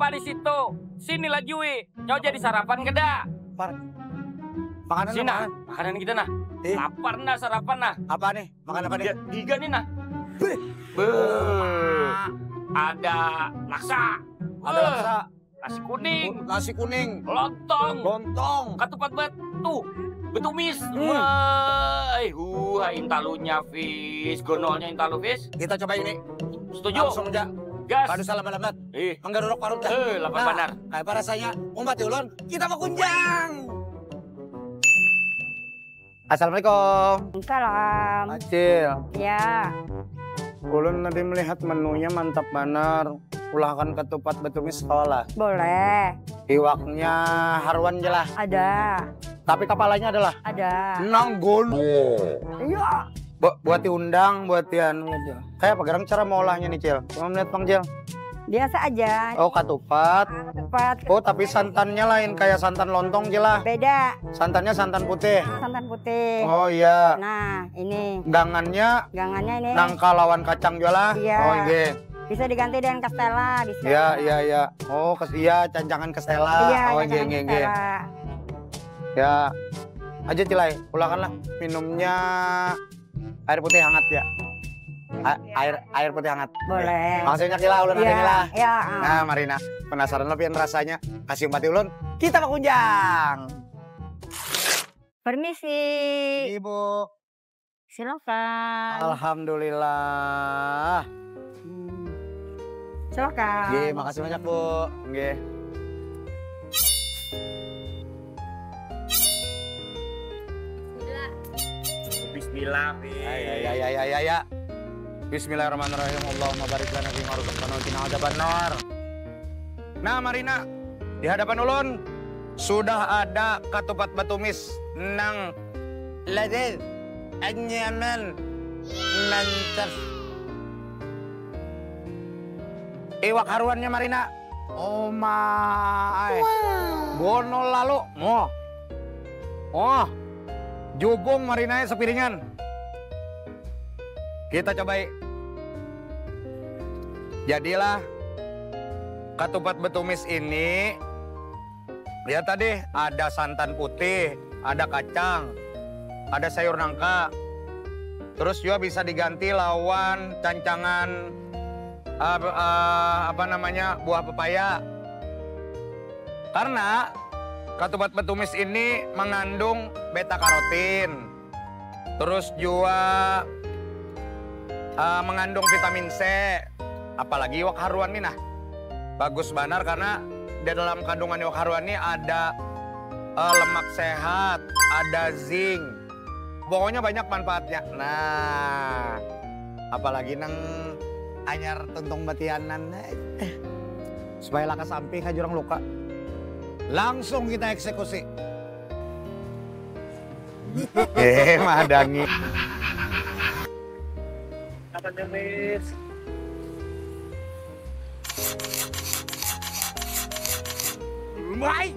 Apa di situ? Sinilah Jui. Kau jadi sarapan ke dah? Makanan Sini nah, apa? makanan kita nah. Lapar nah, sarapan nah. Apa nih? Makan apa nih? Giga nih nah. Ada laksa. Ada laksa, Nasi kuning. nasi kuning, Lontong. lontong. Ketupat betumis. Intalunya Fis. Gonolnya intalu Fis. Kita coba ini. Setuju? Langsung aja. Gas. Padu salam alamat. Menggaruruk parut dah. Lapar benar. Kayak apa rasanya? Umpat ulun, kita mau kunjang. Assalamualaikum. Salam. Acil, Ya, ulun nanti melihat menunya mantap benar. Ulahkan ketupat betumis sekolah. boleh. Iwaknya haruan jelas. Ada. Tapi kepalanya adalah Ada. nanggun. Iya. Buat diundang, buat dianu aja. Kayak apa gerang cara mengolahnya nih, Cil? Cuma melihat Bang Cil. Biasa aja. Oh, ketupat. Tepat. Oh, tapi santannya lain kayak santan lontong, Cil lah. Beda. Santannya santan putih. Santan putih. Oh iya. Nah, ini. Gangannya Gangannya ini. nangka lawan kacang juga lah. Iya. Oh iya. Bisa diganti dengan kastela. Bisa. Iya. Oh, iya cancangan kestela. Iya, Oh jangan iya. kastela. Ya. Aja Cilai, ulakanlah minumnya air putih hangat ya. Air putih hangat. Boleh. Maksudnya Cila, ulun Iya. ada lah. Ya. Nah, Marina, penasaran lebih rasanya. Kasih umpati ulun, kita mau kunjang. Permisi. Ibu. Silakan. Alhamdulillah. Silakan. Nggih, makasih banyak, Bu. Nggih. Bismillah, Fis. Ya. Bismillahirrahmanirrahim. Allahumma barik lana fi ma razaqtana wa qina adzabannar. Nah, Marina, di hadapan ulun sudah ada ketupat betumis nang ladil anyaman mantap. Iwak haruannya Marina. Oh my. Gonol lalu. Oh. Jubung Marina sepiringan. Kita cobain. Jadilah ketupat betumis ini. Lihat tadi ada santan putih, ada kacang, ada sayur nangka. Terus juga bisa diganti lawan cancangan buah pepaya. Karena ketupat betumis ini mengandung beta karotin. Terus juga mengandung vitamin C. Apalagi iwak haruan ini nah. Bagus benar karena di dalam kandungan iwak haruan ini ada lemak sehat, ada zinc. Pokoknya banyak manfaatnya. Nah, apalagi nang anyar tuntung batianan. Supaya laka samping aja orang luka. Langsung kita eksekusi. Madangi. Apa Fis? Baik.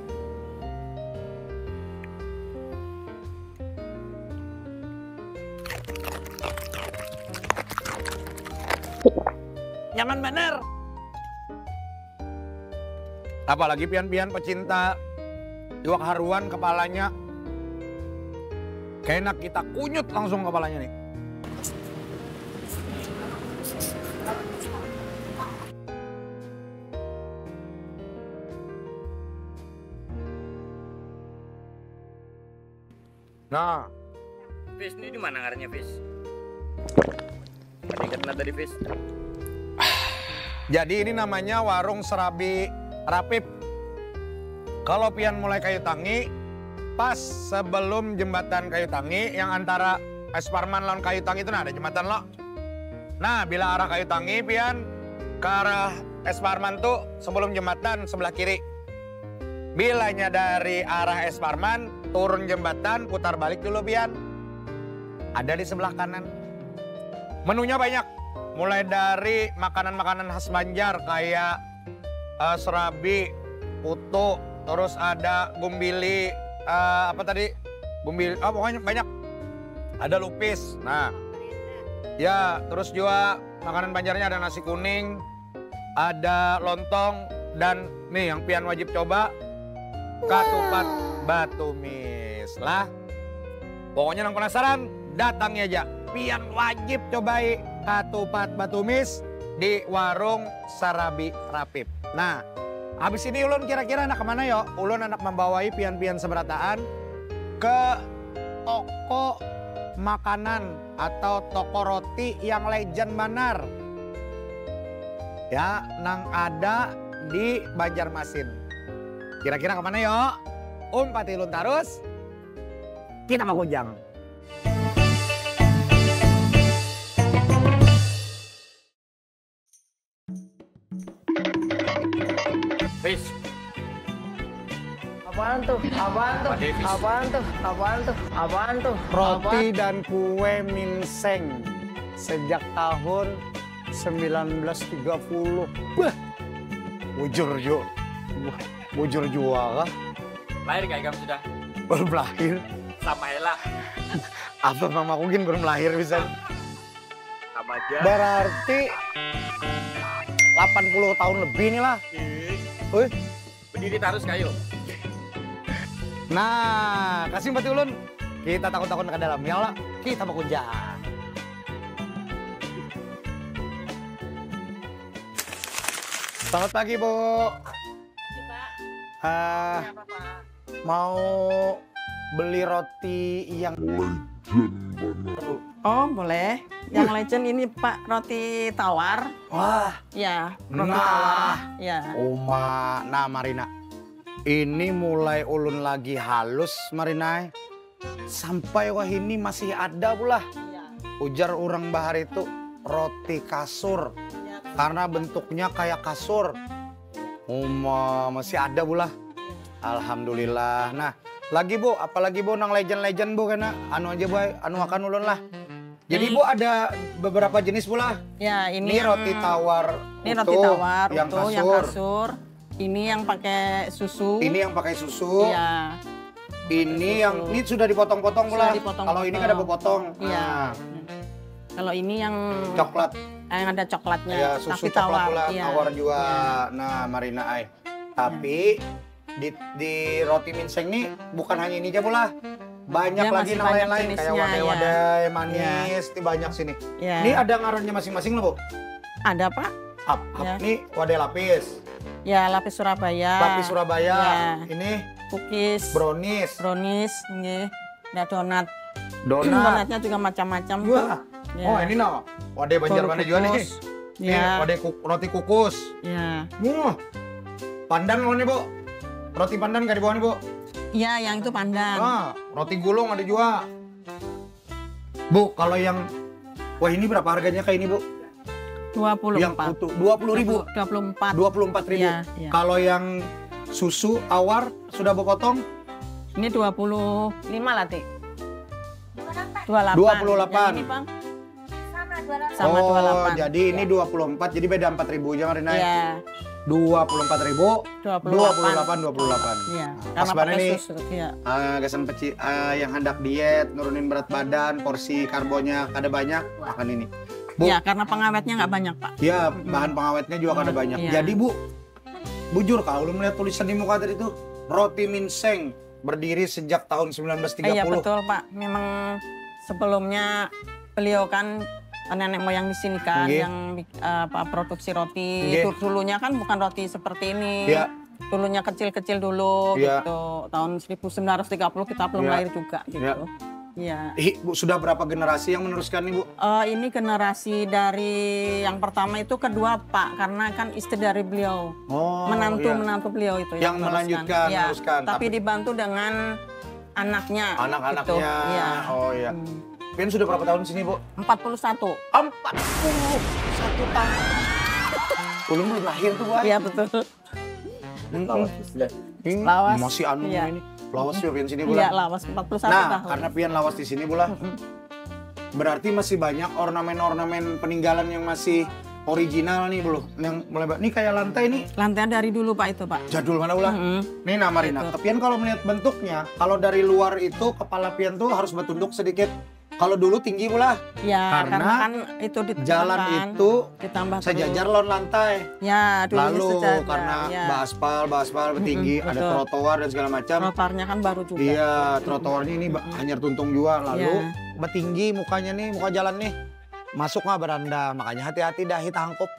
Nyaman bener. Apalagi pian-pian pecinta iwak haruan kepalanya. Kayaknya kita kunyut langsung kepalanya nih. Nah, Fis, ini di mana ngaranya Fis? Ingat tadi Fis. jadi ini namanya warung Serabi Rapip. Kalau pian mulai Kayu Tangi, pas sebelum jembatan Kayu Tangi yang antara Es Parman lawan Kayu Tangi itu nah ada jembatan lo. Nah, bila arah Kayu Tangi pian ke arah Es Parman tuh sebelum jembatan sebelah kiri. Bilanya dari arah Es Parman turun jembatan putar balik dulu pian. Ada di sebelah kanan. Menunya banyak. Mulai dari makanan-makanan khas Banjar kayak serabi, putu, terus ada gumbili, gumbili, pokoknya banyak. Ada lupis. Nah, ya terus juga makanan Banjarnya ada nasi kuning, ada lontong, dan Nih yang pian wajib coba ketupat Batumis lah. Pokoknya yang penasaran datang aja. Pian wajib cobai ketupat Batumis di warung Sarabi Rapip. Nah, habis ini ulun kira-kira anak kemana yo? Ulun anak membawai pian-pian seberataan ke toko makanan atau toko roti yang legend benar. Ya, nang ada di Banjarmasin. Kira-kira kemana yo? Pati ulun terus. Kita mau kujang. Fis, Apaan tuh? Apaan tuh? Pak Davis. Apaan tuh? Apaan tuh? Apaan tuh? Roti dan kue minseng sejak tahun 1930. Wah, bujur jo. Bujur jua kah? lahir kayak kamu sudah? Belum lahir. Sama Ella. Apa mamaku gin belum lahir bisa. Sama aja. Berarti 80 tahun lebih nih lah. Wih. Berdiri terus kayu. Nah, kasih Mbak Ulun. Kita takut-takut ke dalam. Ya lah, kita mau kujang. Selamat pagi, Bu. Mau beli roti yang Oh, boleh. Yang legend ini Pak, roti tawar. wah, Ya, roti Nah. tawar. Ya. Uma, nah Marina. Ini mulai ulun lagi halus Marina. Sampai wah ini masih ada pula. Ujar orang bahar itu roti kasur. Karena bentuknya kayak kasur. Masih ada pula. Alhamdulillah. Nah, lagi Bu, apalagi Bu nang legend-legend Bu karena anu aja Bu, anu akan ulun lah. Jadi Bu ada beberapa jenis pula. Ya, Ini yang- roti tawar. Ini utuh, roti tawar, yang utuh, kasur. yang kasur. Ini yang pakai susu. Ini yang pakai susu. Iya. Ini Susu. yang ini sudah dipotong-potong pula. Sudah dipotong-potong. Kalau ini kan ada potong. Iya. Nah, Kalau ini yang coklat. yang ada coklatnya, Ya, susu tapi coklat tawar. pula, Iya. tawar juga. Iya. Nah, Marina ay. Tapi di roti minseng nih bukan hanya ini aja pula. Banyak Ya, lagi masih yang banyak lain-lain kayak jenisnya, wadai-wadai, manis, ini banyak sini. Ya. Ini ada ngarannya masing-masing loh, Bu. Ada, Pak. Up. Ya. Ini wadai lapis, Ya, lapis Surabaya. lapis Surabaya. Ya. Ini Cookies, brownies, brownies, nggih. Ada donat. donat. Donatnya juga macam-macam. tuh. Wah. Ya. Oh, ini no. Wadai Banjarmasin juga nih. Kukus. Ini Ya. wadai roti kukus. Ya. Pandan loh nih, Bu. Roti pandan gak di bawah nih, Bu. Ya, yang itu pandan. Roti gulung ada juga. Bu, kalau yang wah ini berapa harganya kayak ini, Bu? 24. Yang utuh 20.000. 24. 24.000. Iya, iya. Kalau yang susu tawar sudah Bu potong Ini 25 lah, Tik. 28. 28. Yang ini, Bang? Sama 28. Sama oh, 28. jadi ini 24. Jadi beda 4.000 aja Marina. Iya. 24.000, 28. Iya. Pas Karena banget pakai nih. susu. Iya. Gasan peci yang hendak diet, nurunin berat badan, porsi karbonya ada banyak, makan ini. Bu, Iya, karena pengawetnya nggak banyak, Pak. ya bahan pengawetnya juga ada banyak. Iya. Jadi Bu, bujur kalau lu melihat tulisan di muka tadi itu roti minseng berdiri sejak tahun 1930. Iya, betul, Pak. Memang sebelumnya beliau kan nenek moyang di sini kan Nggih. yang produksi roti. Nggih. Dulunya kan bukan roti seperti ini. Iya. Dulunya kecil-kecil dulu Iya. gitu. Tahun 1930 kita belum Iya. lahir juga gitu. Iya. Bu, sudah berapa generasi yang meneruskan nih, Bu? Ini generasi dari yang pertama itu kedua Pak, karena kan istri dari beliau, Oh, menantu beliau itu Yang melanjutkan, Iya, meneruskan. Tapi dibantu dengan anaknya. Anak-anaknya. gitu. Iya. Oh iya. Pian sudah berapa tahun di sini, Bu? 41. 41 tahun. Ulun belum lahir tuh, Bu. Iya betul. Ini Lawas. masih anu Iya. ini. Lawas ya Pian sini, Bu. Iya, lawas 41 Nah, tahun. karena Pian lawas di sini, Bu lah. Berarti masih banyak ornamen-ornamen peninggalan yang masih original nih, Bu. Yang mulai ini kayak lantai nih. Lantai dari dulu Pak itu Pak. Jadul mana ulah? Nih nama Rina. Itu. Pian kalau melihat bentuknya, kalau dari luar itu kepala Pian tuh harus bertunduk sedikit Kalau dulu tinggi pula, Ya, Karena karena kan itu jalan ditambahkan, itu ditambah sejajar terus. lawan lantai. Ya, dulunya Lalu sejajar, karena ya. baspal tinggi, ada betul. trotoar dan segala macam. Trotoarnya kan baru juga. Iya, trotoarnya ini hanyar tuntung juga. Lalu Iya. bertinggi mukanya nih, muka jalan nih. Masuk nggak beranda, makanya hati-hati dah hitangkup.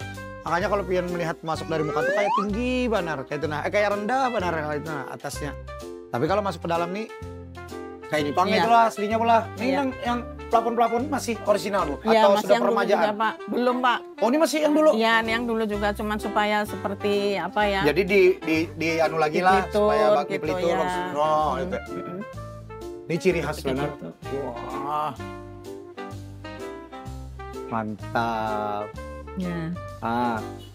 Makanya kalau pian melihat masuk dari muka tuh kayak tinggi benar, kayak itu nah, kayak rendah benar kayak itu nah, atasnya. Tapi kalau masuk ke dalam nih kayak Jepang Iya. itulah aslinya pula. Ini Iya. yang plafon-plafon masih orisinal Bu? Iya, Atau masih sudah yang dulu permajaan? juga, Pak. Belum, Pak. Oh, ini masih yang dulu. Iya, ini yang dulu juga cuman supaya seperti apa ya? Jadi di anu lagi lah Dipelitur supaya bagi gitu, pelitur ya. langsung. Oh, itu. Mm-mm. Ini ciri khas Seperti benar. gitu. Wah. Mantap. Ya.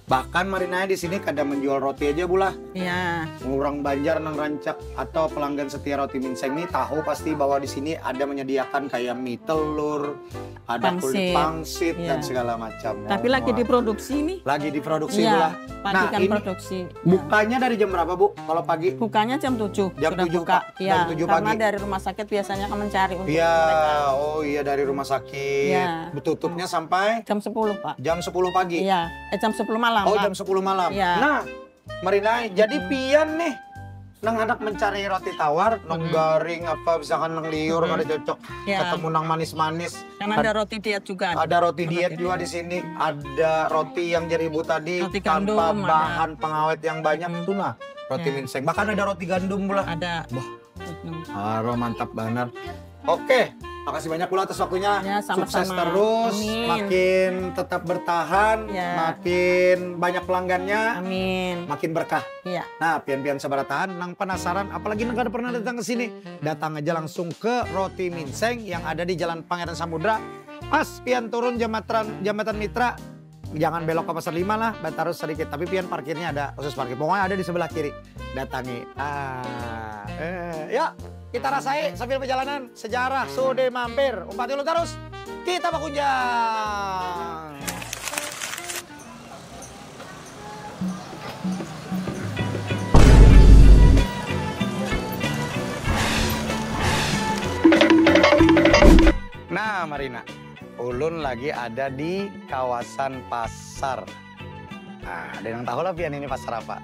Bahkan Marinanya di sini kadang menjual roti aja bulah. Iya. Orang Banjar nang rancak atau pelanggan setia roti Minseng ini tahu pasti bahwa di sini ada menyediakan kayak mie telur, ada kulit Pangsit. pangsit dan Iya. segala macam. Tapi lagi diproduksi nih. lagi diproduksi Iya, bulah. pagi Nah, kan ini produksi. Bukanya dari jam berapa Bu? Kalau pagi? Bukanya jam 7. Jam sudah 7, buka. Pak. Iya, Jam 7 karena pagi. dari rumah sakit biasanya kan mencari untuk Iya, mereka. oh iya dari rumah sakit. Iya. Tutupnya sampai Jam 10, Pak. jam 10 pagi. Iya, jam 10 malam, Oh, Pak. jam 10 malam. Iya. Nah, Marina, jadi pian nih nang anak mencari roti tawar, nang garing apa misalkan nang liur ada cocok, Iya. ketemu nang manis-manis. Kan ada roti diet juga. Ada roti diet juga di sini, ada roti yang jadi ibu tadi Roti tanpa gandum, bahan pengawet yang banyak tuh nah, roti Ya. minseng. Bahkan ada roti gandum pula. Ada. Wah. Mantap banget. Oke, makasih banyak pula atas waktunya. Ya, sama-sama. Sukses terus, Amin. makin tetap bertahan, Ya. makin banyak pelanggannya, Amin. makin berkah. Iya. Nah, pian-pian sabaratahan, nang penasaran, apalagi nang kada pernah datang ke sini, datang aja langsung ke Roti Minseng yang ada di Jalan Pangeran Samudra. Pas pian turun jembatan Mitra, jangan belok ke Pasar 5 lah, terus sedikit. Tapi pian parkirnya ada khusus parkir. Pokoknya ada di sebelah kiri. Datangi. Ya, kita rasai sambil perjalanan sejarah Sude Mampir. Umpat dulu terus. Kita berkunjang. Nah, Marina, ulun lagi ada di kawasan pasar. Nah, ada yang tahu lah pian ini pasar apa?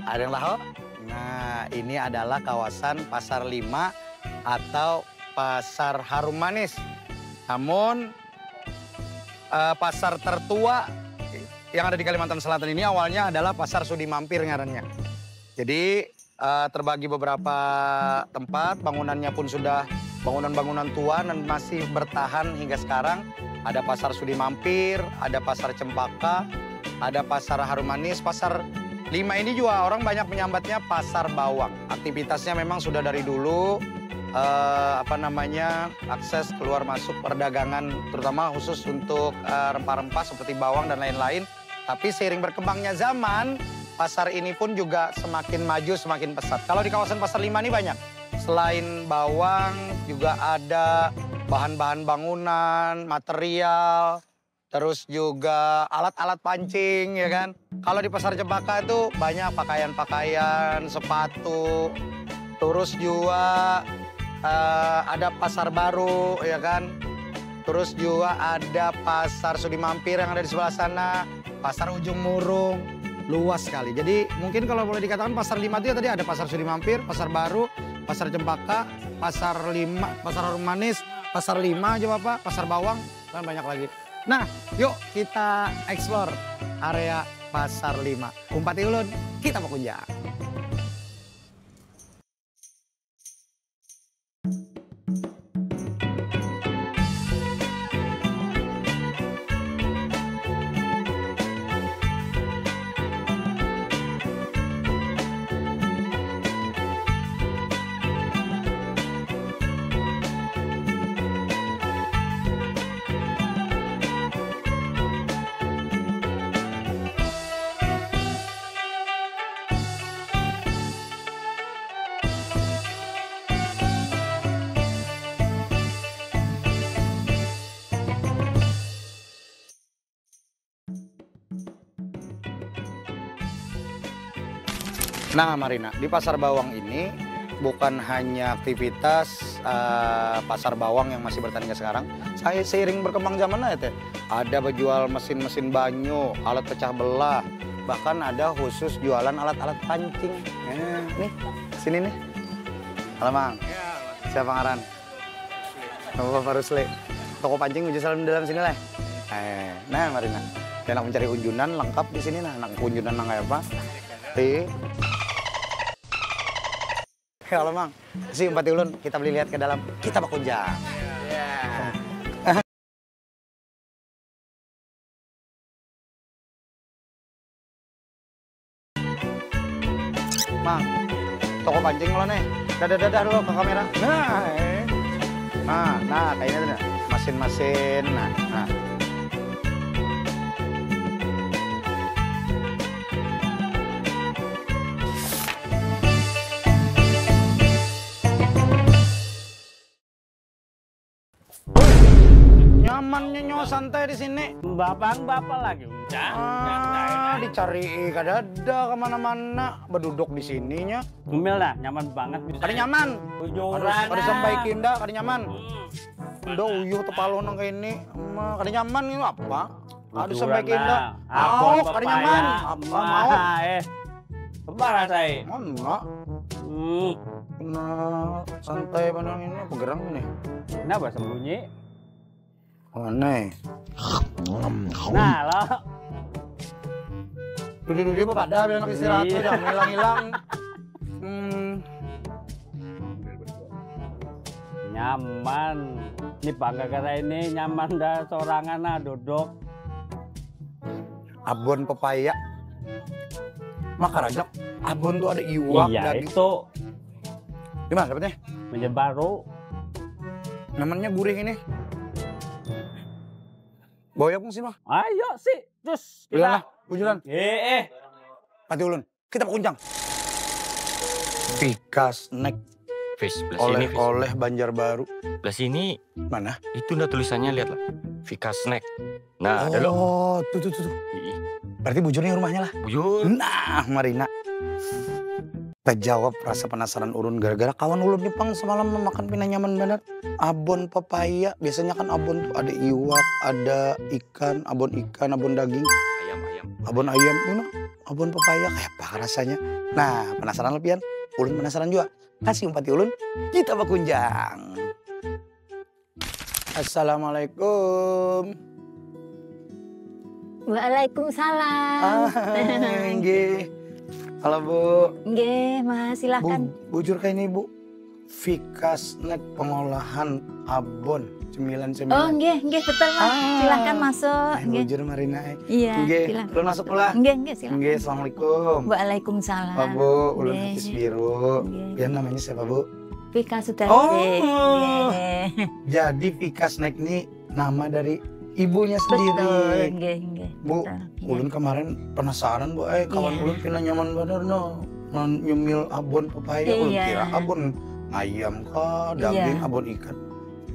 Ada yang tahu? Nah, ini adalah kawasan Pasar 5 atau Pasar Harum Manis. Namun, pasar tertua yang ada di Kalimantan Selatan ini awalnya adalah Pasar Sudi Mampir ngarannya. Jadi, terbagi beberapa tempat, bangunannya pun sudah bangunan-bangunan tua dan masih bertahan hingga sekarang. Ada Pasar Sudi Mampir, ada Pasar Cempaka, ada Pasar Harum Manis, Pasar 5 ini juga orang banyak menyambatnya Pasar Bawang. Aktivitasnya memang sudah dari dulu, akses keluar masuk perdagangan, terutama khusus untuk rempah-rempah seperti bawang dan lain-lain. Tapi seiring berkembangnya zaman, pasar ini pun juga semakin maju, semakin pesat. Kalau di kawasan Pasar 5 ini banyak. Selain bawang, juga ada bahan-bahan bangunan, material, terus juga alat-alat pancing, ya kan. Kalau di Pasar Cempaka itu banyak pakaian-pakaian, sepatu, terus juga ada pasar baru, ya kan. Terus juga ada Pasar Sudi Mampir yang ada di sebelah sana, Pasar Ujung Murung, luas sekali. Jadi mungkin kalau boleh dikatakan Pasar 5 itu ya tadi ada Pasar Sudi Mampir, Pasar Baru, Pasar Cempaka, Pasar 5, Pasar Harum Manis, Pasar 5 aja Bapak, Pasar Bawang, dan banyak lagi. Nah, yuk kita explore area Pasar 5. Umpati ulun, kita mau kunjang. Nah Marina, di Pasar Bawang ini bukan hanya aktivitas pasar bawang yang masih bertani ke sekarang. Saya seiring berkembang zaman aja teh. Ada berjual mesin-mesin banyu, alat pecah belah, bahkan ada khusus jualan alat-alat pancing. Nih, sini nih. Halo Mang. Siapa ngaran? Bapak Rusli. Toko pancing menuju salam dalam sini lah. Nah, Marina. Anak mencari unjunan lengkap di sini nah. Anak unjunan nang kayak apa? Halo Mang. Si Empati Ulun, kita beli lihat ke dalam. Kita berkunjang. Mang, toko pancing lo nih. Dadah dulu ke kamera. Nah, kayaknya tuh mesin-mesin. Nah. Nyamannya nyawa santai di sini. Bapak lagi. Dicari kadada kemana-mana. Berduduk di sininya. Gumil dah, nyaman banget. Kada nyaman. Kada sampai kinda, kada nyaman. Udah uyuh tepalo nang kayak ini. Kada nyaman ini apa? Ada sampai kinda. Mau, kada nyaman. Apa mau? Apa rasai? Mana? Santai panang ini pegerang nih. Kenapa sembunyi? Aneh. Nah, lo. Duduk apa pada bilang istirahat Iya. udah hilang-hilang. Nyaman. Ini bangga kata ini nyaman dah sorangan nah duduk. Abon pepaya. Makarajak. Abon tuh ada iwak Iya daging. itu Gimana dapetnya? menjadi baru. Namanya gurih ini. Boyok sih mah. Ayo sih, terus Bujulan lah, bujulan. Pati Ulun, kita berkunjang. Vika Snack Fish, belah sini, Fish. oleh Banjarbaru. Belah sini, Mana? itu udah tulisannya, lihat lah. Vika Snack. Nah, ada lo. Oh, tuh. Berarti bujurnya rumahnya lah. Bujur. Nah, Marina. Terjawab rasa penasaran Ulun gara-gara kawan Ulun nih Pang semalam makan pina nyaman banget. Abon pepaya, biasanya kan abon tuh ada iwak, ada ikan, abon daging, Ayam. abon ayam, abon pepaya kayak apa rasanya. Nah, penasaran lebihan? Ulun penasaran juga. Kasih Empati Ulun, kita berkunjang. Assalamualaikum. Waalaikumsalam. Nggih. Halo Bu. Nggih, Mas, silakan. Bujur kayak ini Bu. Vika Snack pengolahan abon cemilan-cemilan. Oh, nggih, betul, Mas. Silakan masuk. Nggih. Bujur Marina. Iya, Nggih, silakan. Ulun masuk pula. Nggih, silakan. Nggih, Assalamualaikum. Waalaikumsalam. Pak Bu, Ulun Nggih. Hafiz Biru. Nggih. Dia namanya siapa Bu? Vika sudah. Oh. Nggih. Jadi Vika Snack ini nama dari ibunya Betul, sendiri. nggih. Bu, Betul, nggih. Ulun kemarin penasaran Bu, kawan Iya. Ulun pina nyaman bener no. Nyemil abon pepaya, Ulun Iya. kira abon ayam kah, daging, Iya. abon ikan.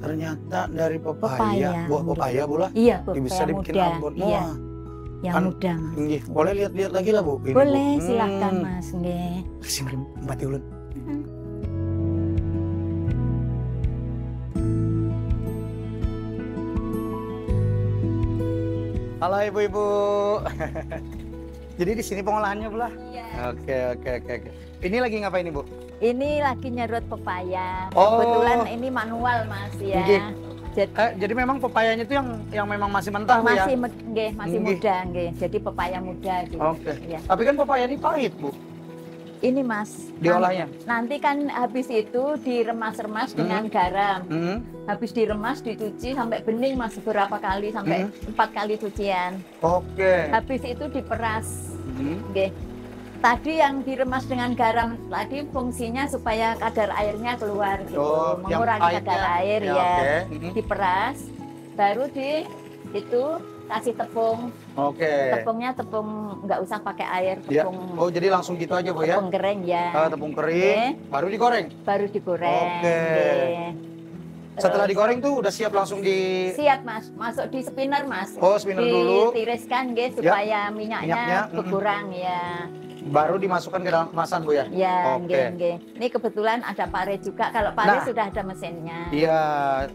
Ternyata dari Pepaya, pepaya, buah Bu. pepaya Bu lah. Iya, Ya, bisa pepaya dibikin muda. abon. Iya, Wah, yang kan- muda, Mas. nggih. Boleh lihat-lihat lagi lah Bu. Ini, Boleh, Bu. silakan, Mas. Nggih. Kasih Empati Ulun. Halo ibu-ibu. Jadi di sini pengolahannya Bu lah. Iya. Oke. Ini lagi ngapain nih Bu? Ini lagi nyerut pepaya. Oh. Kebetulan ini manual, Mas, ya. Nggih. Jadi Jadi memang pepayanya itu yang memang masih mentah Bu ya? masih Nggih. muda, nggih. Jadi pepaya muda gitu. Oke. Ya. Tapi kan pepaya ini pahit Bu, Ini, Mas. diolahnya. Nanti kan habis itu diremas-remas dengan garam. Habis diremas, dicuci sampai bening, Mas, beberapa kali sampai 4 kali cucian. Oke. Habis itu diperas. Nggih. Tadi yang diremas dengan garam tadi fungsinya supaya kadar airnya keluar gitu, Oh, yang mengurangi pahitnya. kadar air Ya, ya. oke. Diperas, baru itu kasih tepung. Oke. Tepungnya tepung nggak usah pakai air, Ya. tepung Oh, jadi langsung gitu aja Bu ya? tepung kering ya. Tepung kering, baru digoreng. Baru digoreng. Oke. nggih. Setelah Terus digoreng tuh udah siap langsung di... siap, Mas, masuk di spinner, Mas. Oh, spinner dulu. Ditiriskan nggih supaya Minyaknya, minyaknya berkurang ya. baru dimasukkan ke dalam kemasan Bu ya? Ya, Oke. nggih, nggih. Ini kebetulan ada pare juga. Kalau pare Nah. sudah ada mesinnya. Iya,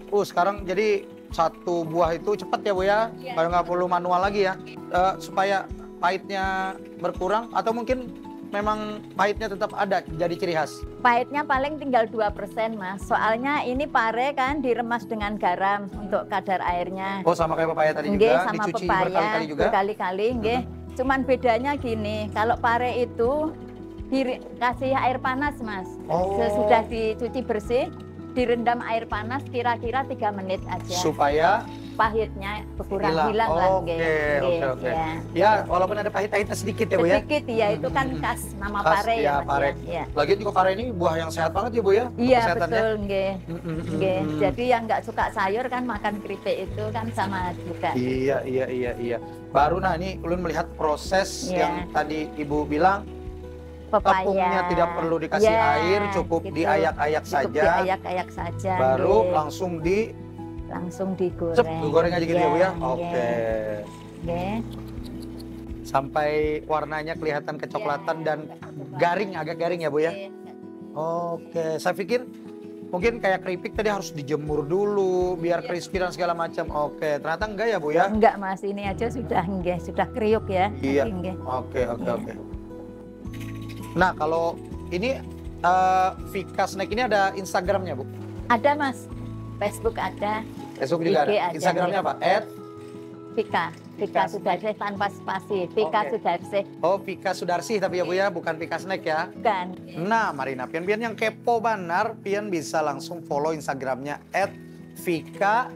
sekarang jadi satu buah itu cepat ya Bu ya? Kalau nggak perlu manual lagi ya? Supaya pahitnya berkurang atau mungkin memang pahitnya tetap ada jadi ciri khas? Pahitnya paling tinggal 2% Mas. Soalnya ini pare kan diremas dengan garam untuk kadar airnya. Oh sama kayak pepaya tadi Nggih, juga, sama dicuci pepaya berkali-kali juga? berkali-kali, nggih. Cuman bedanya gini, kalau pare itu dikasih air panas, Mas. Oh. Sesudah dicuci bersih, direndam air panas kira-kira 3 menit aja. Supaya Pahitnya berkurang, hilang. hilang lah, Oke, nggih. oke, Nggih, oke. ya. Ya, walaupun ada pahit-pahitnya sedikit ya Bu ya? Sedikit ya, itu kan khas nama Khas, pare ya, ya, Mas. pare. Ya. Lagian juga pare ini buah yang sehat banget ya Bu ya? Iya, Kesehatannya. betul, nggih. Nggih. Mm. Jadi yang nggak suka sayur kan makan keripik itu kan sama juga. Iya. Baru nah ini ulun melihat proses Iya. yang tadi Ibu bilang Pepaya. tepungnya tidak perlu dikasih Ya, air, cukup gitu. diayak-ayak Cukup saja. diayak-ayak saja. Baru nggih. langsung digoreng. digoreng aja gitu ya Bu ya? Nggih. Oke. Nggih. Sampai warnanya kelihatan kecoklatan Iya. dan garing, agak garing ya Bu ya? Oke, saya pikir mungkin kayak keripik tadi harus dijemur dulu biar Iya. crispy dan segala macam. Oke, ternyata enggak ya Bu ya? Enggak Mas, ini aja sudah nggih, sudah kriuk ya. Iya. Nggih. Oke. Iya. Nah, kalau ini Vika Snack ini ada Instagramnya Bu? Ada Mas, Facebook ada, Facebook juga IG ada. ada, Instagramnya iya. apa? Vika Sudarsih tanpa spasi, Vika Oke. Sudarsih, Oh, Vika Sudarsih tapi ya Bu ya, bukan Vika Snack ya. bukan. Nah, Marina, pian-pian yang kepo banar, pian bisa langsung follow Instagramnya @Vika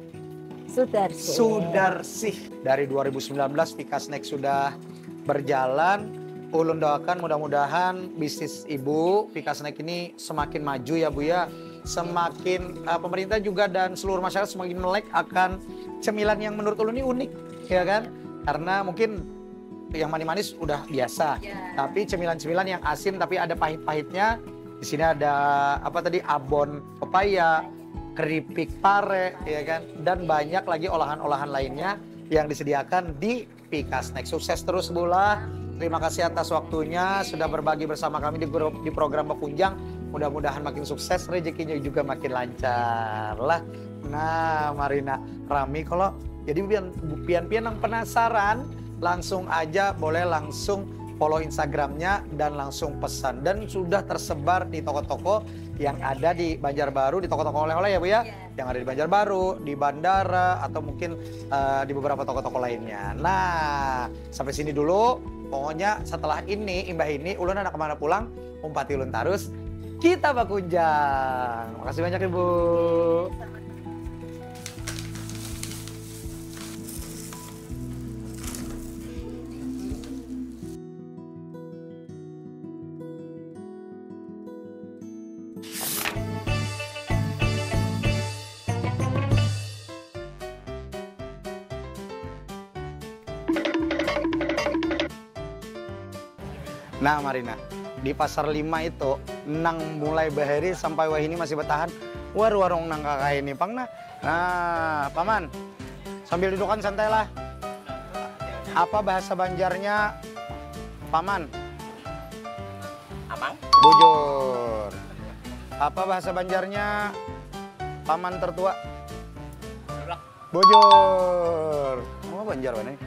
Sudarsih. Sudarsih. Dari 2019 Vika Snack sudah berjalan. Ulun doakan mudah-mudahan bisnis Ibu Vika Snack ini semakin maju ya Bu ya. Semakin pemerintah juga dan seluruh masyarakat semakin melek akan cemilan yang menurut ulun ini unik, ya kan? Karena mungkin yang manis-manis udah biasa, tapi cemilan-cemilan yang asin tapi ada pahit-pahitnya. Di sini ada apa tadi, abon pepaya, keripik pare, ya kan? Dan banyak lagi olahan-olahan lainnya yang disediakan di Vika Snack. Sukses terus Bu lah. Terima kasih atas waktunya sudah berbagi bersama kami di program Bekunjang. Mudah-mudahan makin sukses, rezekinya juga makin lancar lah. Nah, Marina, Rami kalau jadi pian-pian yang penasaran, langsung aja boleh langsung follow Instagramnya dan langsung pesan. Dan sudah tersebar di toko-toko yang ada di Banjarbaru, di toko-toko oleh-oleh ya Bu ya? Yang ada di Banjarbaru, di bandara, atau mungkin di beberapa toko-toko lainnya. Nah, sampai sini dulu. Pokoknya setelah ini, imbah ini, ulun anak kemana pulang, umpati ulun tarus, kita Bekunjang. Makasih banyak Ibu. Nah Marina, di pasar 5 itu, nang mulai bahari sampai wah ini masih bertahan, warung nang kakak ini pang nah. Nah, Paman, sambil dudukan santai lah. Apa bahasa Banjarnya, Paman? Amang? Bujur. Apa bahasa Banjarnya, Paman tertua? Bujur. Oh Banjar mana?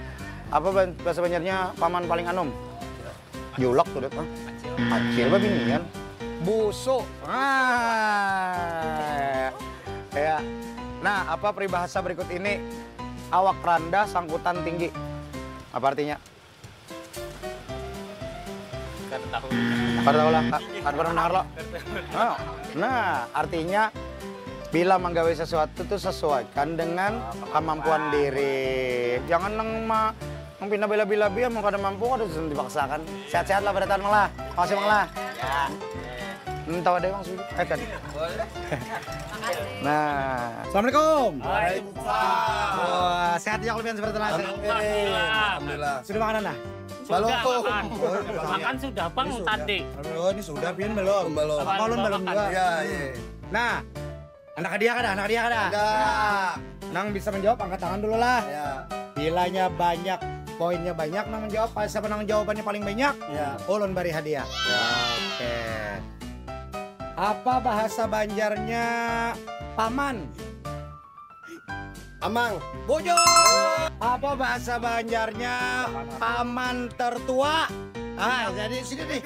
Apa bahasa Banjarnya, Paman paling anom? Julak tuh deh, acil bah binian, busuk. Ya. Nah, apa peribahasa berikut ini? Awak rendah, sangkutan tinggi. Apa artinya? Kan tahu. Apa tahu lah, kan pernah dengar lo. Nah, artinya bila menggawe sesuatu itu sesuaikan dengan kemampuan diri. Jangan pindah bila-bila mau kada mampu kada dipaksakan. Sehat-sehat lah pada tahun malah. Makasih Mang lah. Ya. Tahu ada Bang Suju? Kan. Nah, Assalamualaikum. Waalaikumsalam. Wah, sehat ya kelebihan seperti itu. Alhamdulillah. Sudah makanan nah? Sudah makan. Makan sudah bang tadi. Oh, ini sudah pian belum? Belum. Belum juga. Iya. Nah, anak hadiah kada? Nang bisa menjawab angkat tangan dulu lah. Ya. Bilanya banyak poinnya banyak, nang menjawab. Siapa nang jawabannya paling banyak? Ya. Ulun beri hadiah. Oke. Apa bahasa Banjarnya paman? Amang. Bojo. Apa bahasa Banjarnya paman tertua? Ah, jadi sini nih.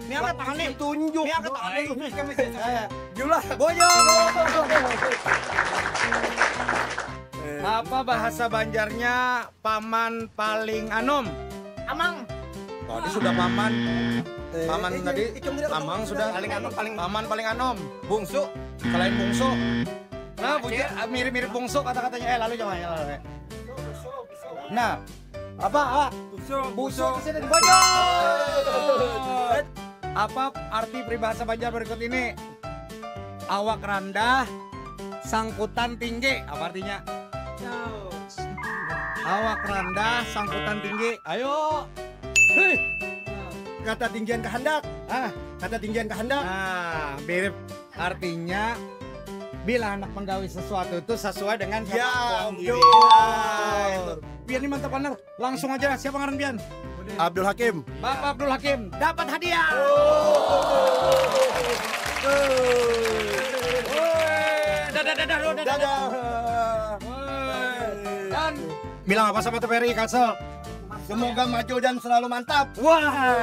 Ini angkat tangan nih. Tunjuk. Ini angkat tangan nih. Jumlah. Bojo. Apa bahasa Banjarnya paman paling anom? Amang. Tadi sudah paman. Paman tadi. Amang sudah. Paling anom, Paman paling anom. bungsu. Selain bungsu. Nah, mirip-mirip bungsu kata-katanya. Lalu jangan ya. Lalu. Nah, apa? Busuk sini Bojo. Apa arti peribahasa Banjar berikut ini? Awak rendah, sangkutan tinggi. Apa artinya? Awak rendah, sangkutan tinggi. Ayo. Hei. Kata tinggian kehendak. Kata tinggian kehendak. Nah, mirip artinya bila anak menggawi sesuatu itu sesuai dengan kemampuan diri. Pian ini mantap benar. Langsung aja, siapa ngaran Pian? Abdul Hakim. Bapak Abdul Hakim dapat hadiah. Dan bilang apa sama Teperi Kasel? Semoga maju dan selalu mantap. Wah.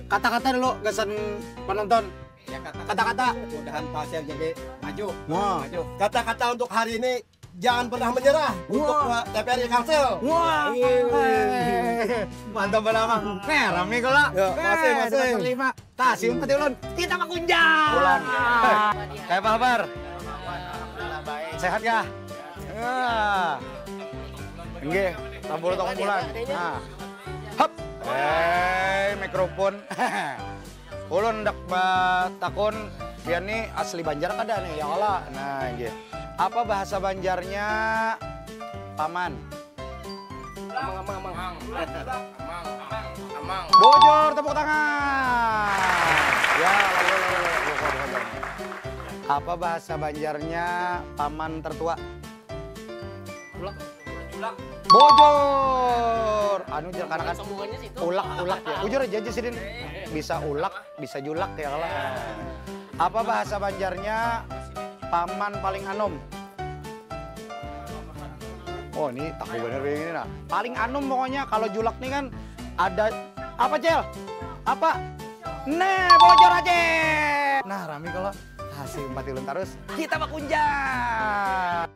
Kata-kata dulu gasan penonton. Kata-kata. Mudahan pasir jadi maju. Wah. Maju. Kata-kata untuk hari ini, jangan pernah menyerah untuk TPRI Kalsel. Wah. Mantap banget, Bang. Rame kala. Ya, masih. 5. Kasih umpat ulun. Kita makunjang. Pulang. Kayak apa kabar? Sehat ya? Ya. Nggih, tambul tong bulan. Nah. Hap. Mikrofon. Ulun dak takon pian nih asli Banjar kada nih ya Allah. Nah, nggih. Apa bahasa Banjarnya paman? Amang. Bojor, tepuk tangan. Ya, lalu. Apa bahasa Banjarnya paman tertua? Bojor. Anu karena kan ulak ya. Bujur aja sini. Bisa ulak, bisa julak ya kalau. Apa bahasa Banjarnya paman paling anom? Oh, ini tahu bener begini nah. Paling anom pokoknya kalau julak nih kan ada apa, Cel? Apa? Nah, bojor aja. Nah, rame kalau hasil 4 terus kita bakunjang.